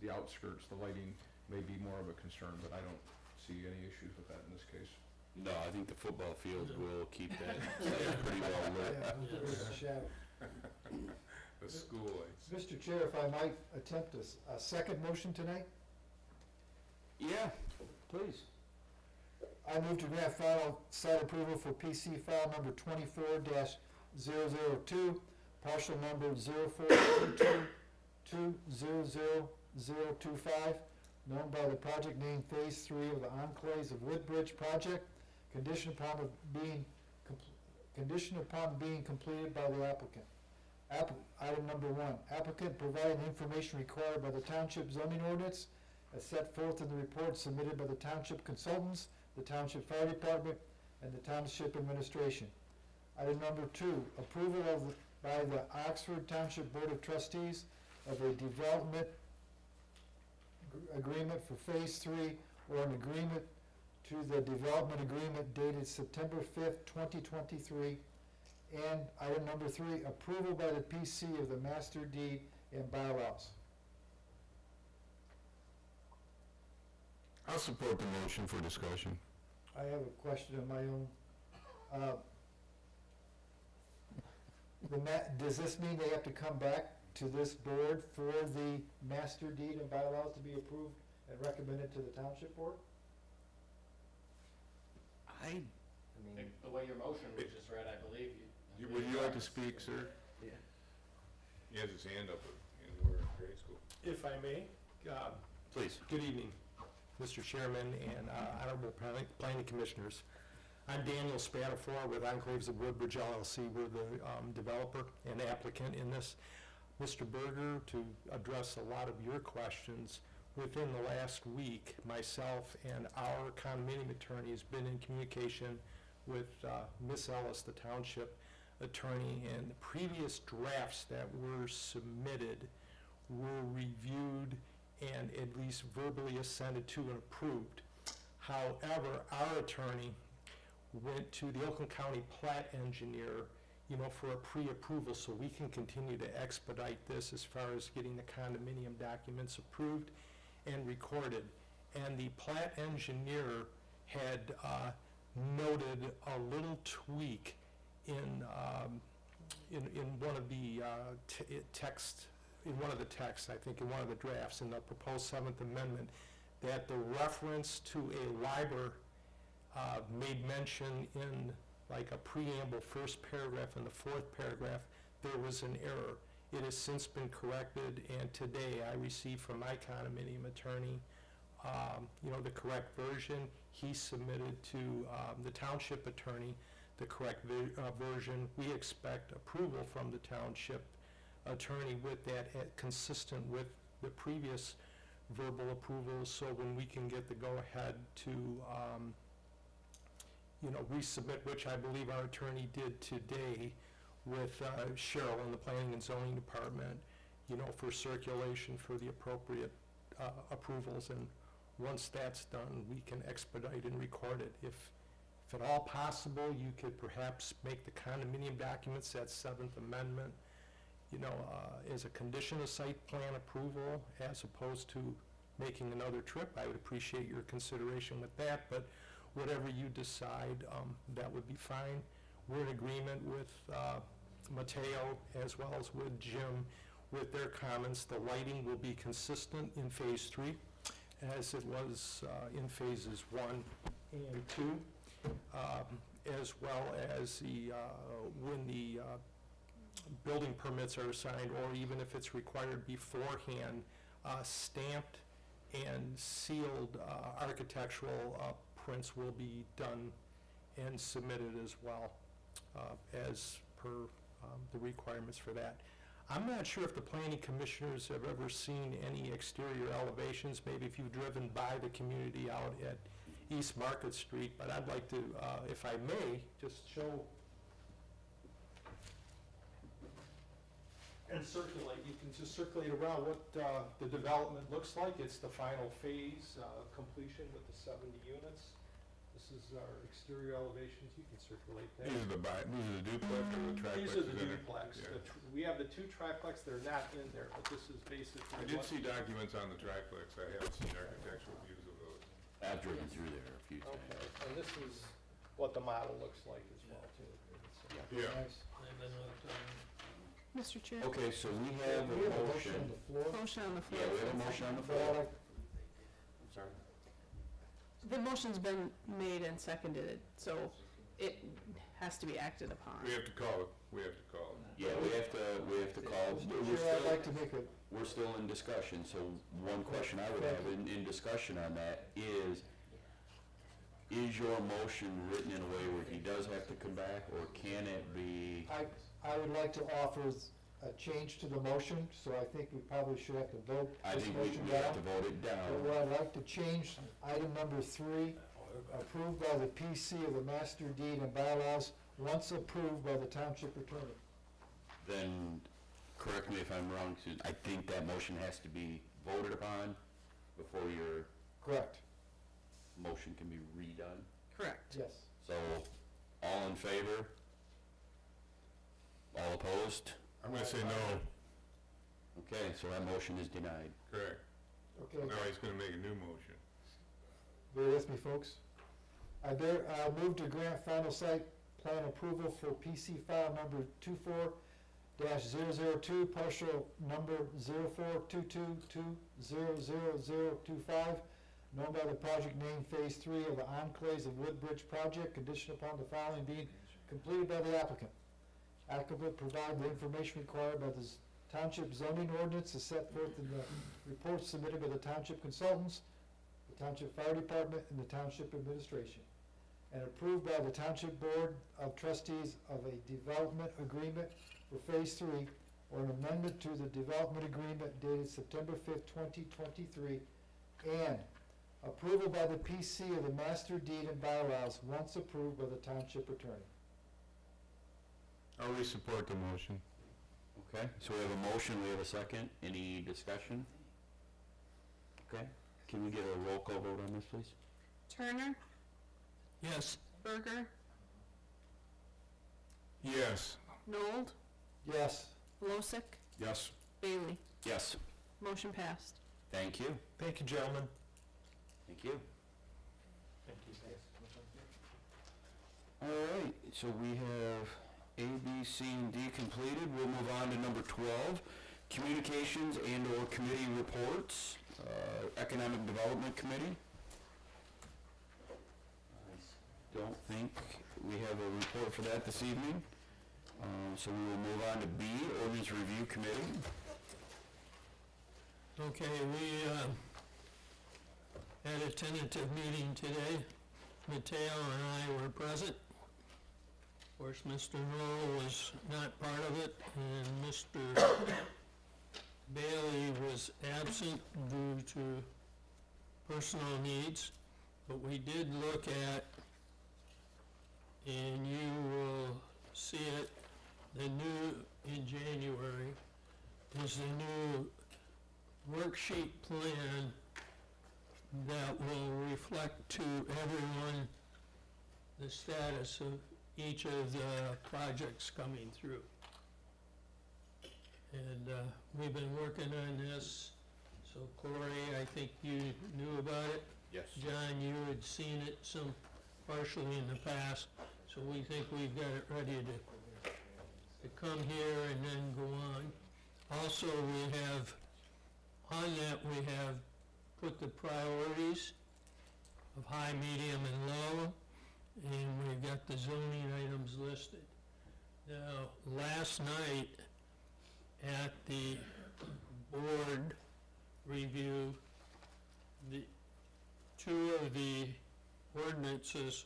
Speaker 6: the outskirts, the lighting may be more of a concern, but I don't see any issues with that in this case.
Speaker 1: No, I think the football field will keep that site pretty well lit.
Speaker 8: Yeah, there's a shadow.
Speaker 4: The school lights.
Speaker 8: Mr. Chair, if I might attempt a second motion tonight?
Speaker 1: Yeah, please.
Speaker 8: I move to grant final site approval for PC file number 24-002, partial number 0422200025, known by the project name Phase 3 of the Enclaves of Woodbridge project, conditioned upon being completed by the applicant. Item number 1, applicant providing information required by the township zoning ordinance as set forth in the report submitted by the township consultants, the Township Fire Department, and the Township Administration. Item number 2, approval by the Oxford Township Board of Trustees of a development agreement for Phase 3 or an agreement to the development agreement dated September 5th, 2023. And item number 3, approval by the PC of the master deed and bylaws.
Speaker 6: I'll support the motion for discussion.
Speaker 8: I have a question of my own. Does this mean they have to come back to this board for the master deed and bylaws to be approved and recommended to the township board?
Speaker 11: The way your motion was just read, I believe you.
Speaker 4: Would you like to speak, sir?
Speaker 11: Yeah.
Speaker 4: He has his hand up in we're in grade school.
Speaker 7: If I may,
Speaker 1: Please.
Speaker 7: good evening, Mr. Chairman and Honorable Planning Commissioners. I'm Daniel Spatafor with Enclaves of Woodbridge LLC. We're the developer and applicant in this. Mr. Berger, to address a lot of your questions, within the last week, myself and our condominium attorney has been in communication with Ms. Ellis, the township attorney, and the previous drafts that were submitted were reviewed and at least verbally assented to and approved. However, our attorney went to the Oakland County plat engineer, for a pre-approval so we can continue to expedite this as far as getting the condominium documents approved and recorded. And the plat engineer had noted a little tweak in one of the texts, I think in one of the drafts in the proposed 7th Amendment, that the reference to a LIBOR made mention in like a preamble first paragraph and the 4th paragraph, there was an error. It has since been corrected, and today I received from my condominium attorney, the correct version. He submitted to the township attorney the correct version. We expect approval from the township attorney with that, consistent with the previous verbal approvals, so when we can get the go-ahead to resubmit, which I believe our attorney did today with Cheryl in the Planning and Zoning Department, for circulation for the appropriate approvals. And once that's done, we can expedite and record it if
Speaker 5: If at all possible, you could perhaps make the condominium documents, that Seventh Amendment, as a condition of site plan approval, as opposed to making another trip. I would appreciate your consideration with that, but whatever you decide, that would be fine. We're in agreement with Mateo as well as with Jim with their comments. The lighting will be consistent in Phase 3 as it was in Phases 1 and 2, as well as when the building permits are assigned, or even if it's required beforehand, stamped and sealed architectural prints will be done and submitted as well, as per the requirements for that. I'm not sure if the planning commissioners have ever seen any exterior elevations, maybe if you've driven by the community out at East Market Street, but I'd like to, if I may, just show and circulate. You can just circulate around what the development looks like. It's the final phase completion with the 70 units. This is our exterior elevations. You can circulate that.
Speaker 4: These are the duplex or the triplex?
Speaker 5: These are the
Speaker 4: in there?
Speaker 5: duplex.
Speaker 4: Yeah.
Speaker 5: We have the 2 triplex. They're not in there, but this is basically
Speaker 4: I did see documents on the triplex. I haven't seen architectural views of those.
Speaker 1: I've driven through there a few times.
Speaker 5: Okay, and this is what the model looks like as well, too.
Speaker 4: Yeah.
Speaker 8: Nice.
Speaker 9: I've been out there.
Speaker 3: Mr. Chair?
Speaker 1: Okay, so we have
Speaker 8: We have
Speaker 1: a
Speaker 8: a motion
Speaker 1: motion.
Speaker 8: on the floor.
Speaker 3: Motion on the floor.
Speaker 1: Yeah, we have a motion on the
Speaker 8: But I'd
Speaker 1: floor.
Speaker 8: like-
Speaker 1: I'm sorry.
Speaker 3: The motion's been made and seconded, so it has to be acted upon.
Speaker 4: We have to call it. We have to call it.
Speaker 1: Yeah, we have to call.
Speaker 8: Mr. Chair, I'd like to make a,
Speaker 1: We're still in discussion, so one question I would have in discussion on that is your motion written in a way where he does have to come back, or can it be?
Speaker 8: I would like to offer a change to the motion, so I think we probably should have to vote
Speaker 1: I
Speaker 8: this
Speaker 1: think we
Speaker 8: motion
Speaker 1: have to
Speaker 8: down.
Speaker 1: vote it
Speaker 8: But
Speaker 1: down.
Speaker 8: what I'd like to change, item number 3, approved by the PC of the master deed and bylaws, once approved by the township attorney.
Speaker 1: Then, correct me if I'm wrong, Susan, I think that motion has to be voted upon before your
Speaker 8: Correct,
Speaker 1: motion can be redone.
Speaker 3: Correct.
Speaker 8: yes.
Speaker 1: So, all in favor? All opposed?
Speaker 4: I'm gonna say no.
Speaker 1: Okay, so that motion is denied.
Speaker 4: Correct.
Speaker 8: Okay,
Speaker 4: Now he's gonna make a new motion.
Speaker 8: bear with me, folks. I move to grant final site plan approval for PC file number 24-002, partial number 0422200025, known by the project name Phase 3 of the Enclaves of Woodbridge project, conditioned upon the following being completed by the applicant. Applicant provide the information required by the township zoning ordinance as set forth in the report submitted by the township consultants, the township fire department, and the township administration, and approved by the township board of trustees of a development agreement for Phase 3, or an amendment to the development agreement dated September 5th, 2023, and approval by the PC of the master deed and bylaws once approved by the township attorney.
Speaker 4: I always support the motion.
Speaker 1: Okay, so we have a motion, we have a second. Any discussion? Okay, can we get a roll call vote on this, please?
Speaker 3: Turner,
Speaker 9: Yes.
Speaker 3: Berger,
Speaker 4: Yes.
Speaker 3: Nold,
Speaker 8: Yes.
Speaker 3: Losick,
Speaker 6: Yes.
Speaker 3: Bailey.
Speaker 1: Yes.
Speaker 3: Motion passed.
Speaker 1: Thank you.
Speaker 5: Thank you, gentlemen.
Speaker 1: Thank you.
Speaker 5: Thank you.
Speaker 1: All right, so we have A, B, C, and D completed. We'll move on to number 12, communications and/or committee reports. Economic Development Committee. I don't think we have a report for that this evening. So we will move on to B, Ordinance Review Committee.
Speaker 9: Okay, we had a tentative meeting today. Mateo and I were present. Of course, Mr. Knoll was not part of it, and Mr. Bailey was absent due to personal needs. But we did look at, and you will see it, the new, in January, is the new worksheet plan that will reflect to everyone the status of each of the projects coming through. And we've been working on this, so Corey, I think you knew about it.
Speaker 1: Yes.
Speaker 9: John, you had seen it some partially in the past, so we think we've got it ready to come here and then go on. Also, we have, on that, we have put the priorities of high, medium, and low, and we've got the zoning items listed. Now, last night, at the board review, the two of the ordinances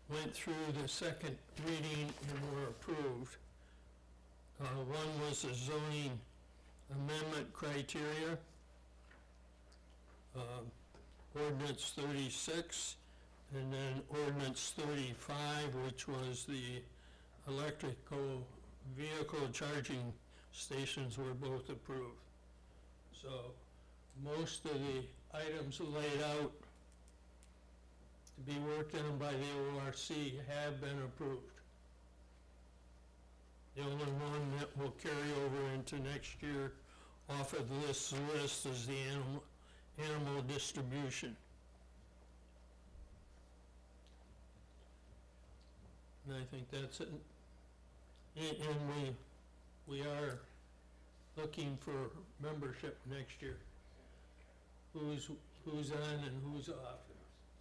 Speaker 9: went through the second reading and were approved. One was the zoning amendment criteria, ordinance 36, and then ordinance 35, which was the electrical vehicle charging stations were both approved. So most of the items laid out to be worked on by the ORC have been approved. The only one that will carry over into next year off of this list is the animal distribution. And I think that's it. And we are looking for membership next year. Who's on and who's off.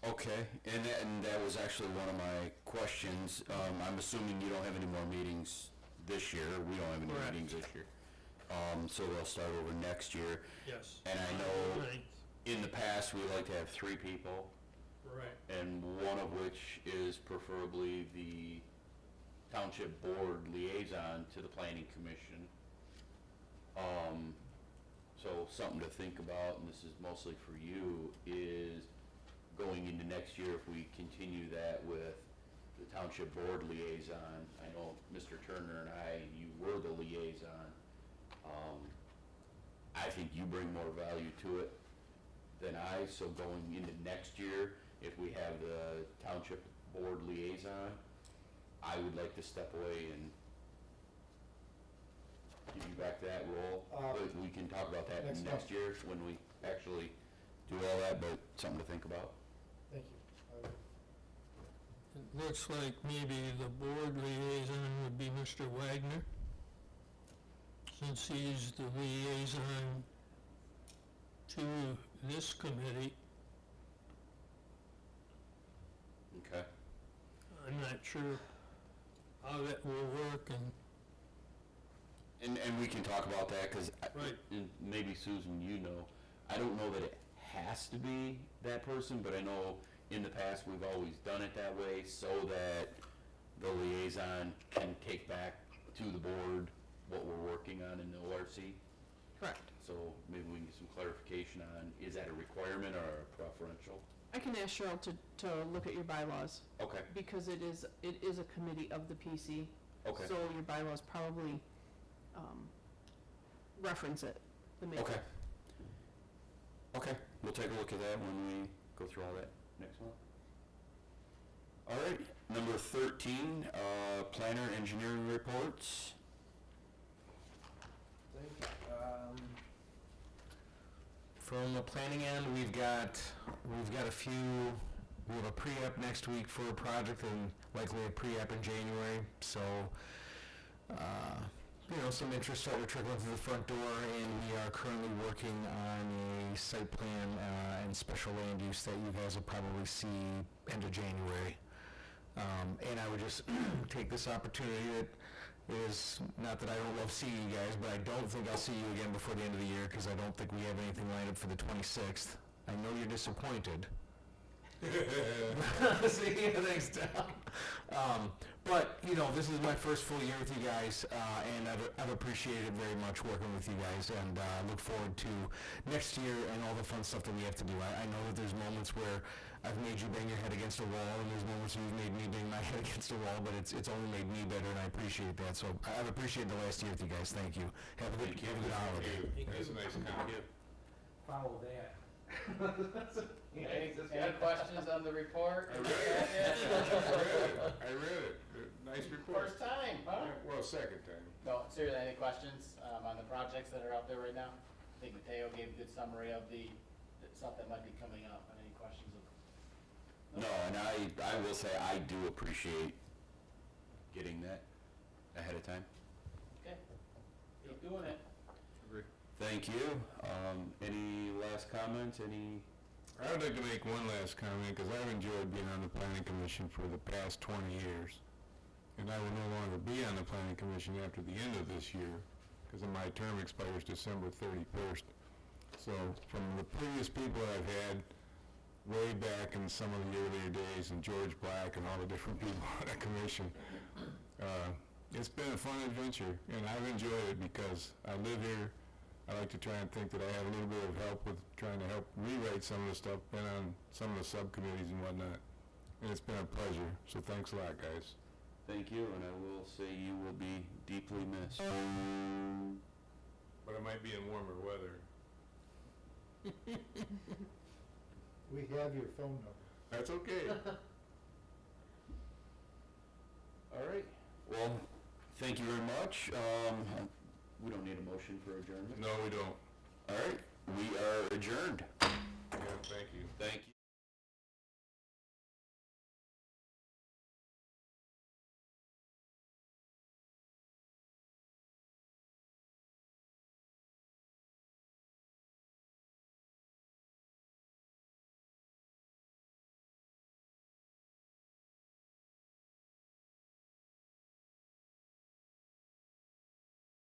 Speaker 1: Okay, and that was actually one of my questions. I'm assuming you don't have any more meetings this year. We don't have any
Speaker 9: Correct.
Speaker 1: meetings this year. So they'll start over next year.
Speaker 9: Yes.
Speaker 1: And I know
Speaker 9: Right.
Speaker 1: in the past, we like to have 3 people,
Speaker 9: Right.
Speaker 1: and one of which is preferably the township board liaison to the planning commission. So something to think about, and this is mostly for you, is going into next year, if we continue that with the township board liaison. I know Mr. Turner and you were the liaison. I think you bring more value to it than I, so going into next year, if we have the township board liaison, I would like to step away and give you back that role. But we can talk about that
Speaker 8: next
Speaker 1: next year when we actually do all that, but something to think about.
Speaker 8: Thank you.
Speaker 9: It looks like maybe the board liaison would be Mr. Wagner, since he's the liaison to this committee.
Speaker 1: Okay.
Speaker 9: I'm not sure how that will work,
Speaker 1: And we can talk about that, because
Speaker 9: Right.
Speaker 1: maybe Susan, you know, I don't know that it has to be that person, but I know in the past we've always done it that way so that the liaison can take back to the board what we're working on in the ORC.
Speaker 3: Correct.
Speaker 1: So maybe we can get some clarification on, is that a requirement or a preferential?
Speaker 3: I can ask Cheryl to look at your bylaws,
Speaker 1: Okay,
Speaker 3: because it is a committee of the PC.
Speaker 1: okay,
Speaker 3: So your bylaws probably, reference it, the maker.
Speaker 1: okay. Okay, we'll take a look at that when we go through all that next month. All right, number 13, planner engineering reports.
Speaker 5: From the planning end, we've got a few, we have a pre-app next week for a project and likely a pre-app in January, so, some interest starting to trickle through the front door, and we are currently working on a site plan, and special land use that you guys will probably see end of January. And I would just take this opportunity, it is, not that I don't love seeing you guys, but I don't think I'll see you again before the end of the year, because I don't think we have anything lined up for the 26th. I know you're disappointed. See you next time. But, this is my first full year with you guys, and I've appreciated very much working with you guys, and look forward to next year and all the fun stuff that we have to do. I know that there's moments where I've made you bang your head against a wall, and there's moments where you've made me bang my head against a wall, but it's only made me better, and I appreciate that. So I've appreciated the last year with you guys. Thank you. Have a good holiday.
Speaker 4: That's a nice comment.
Speaker 11: Follow that.
Speaker 12: Any questions on the report?
Speaker 4: I read it. I read it. Nice report.
Speaker 12: First time, huh?
Speaker 4: Yeah, well, second time.
Speaker 12: No, seriously, any questions on the projects that are out there right now? I think Mateo gave a good summary of the stuff that might be coming up. Any questions of?
Speaker 1: No, and I will say I do appreciate getting that ahead of time.
Speaker 12: Okay, keep doing it.
Speaker 4: Agree.
Speaker 1: Thank you. Any last comments? Any?
Speaker 4: I would like to make one last comment, because I've enjoyed being on the planning commission for the past 20 years. And I will no longer be on the planning commission after the end of this year, because my term expires December 31st. So from the previous people I've had, way back in some of the earlier days, and George Black and all the different people on the commission, it's been a fun adventure, and I've enjoyed it because I live here. I like to try and think that I have a little bit of help with trying to help rewrite some of the stuff, been on some of the subcommittees and whatnot. And it's been a pleasure, so thanks a lot, guys.
Speaker 1: Thank you, and I will say you will be deeply missed.
Speaker 4: But it might be in warmer weather.
Speaker 8: We have your phone number.
Speaker 4: That's okay.
Speaker 1: All right. Well, thank you very much. We don't need a motion for adjournment.
Speaker 4: No, we don't.
Speaker 1: All right. We are adjourned.
Speaker 4: Yeah, thank you.
Speaker 1: Thank you.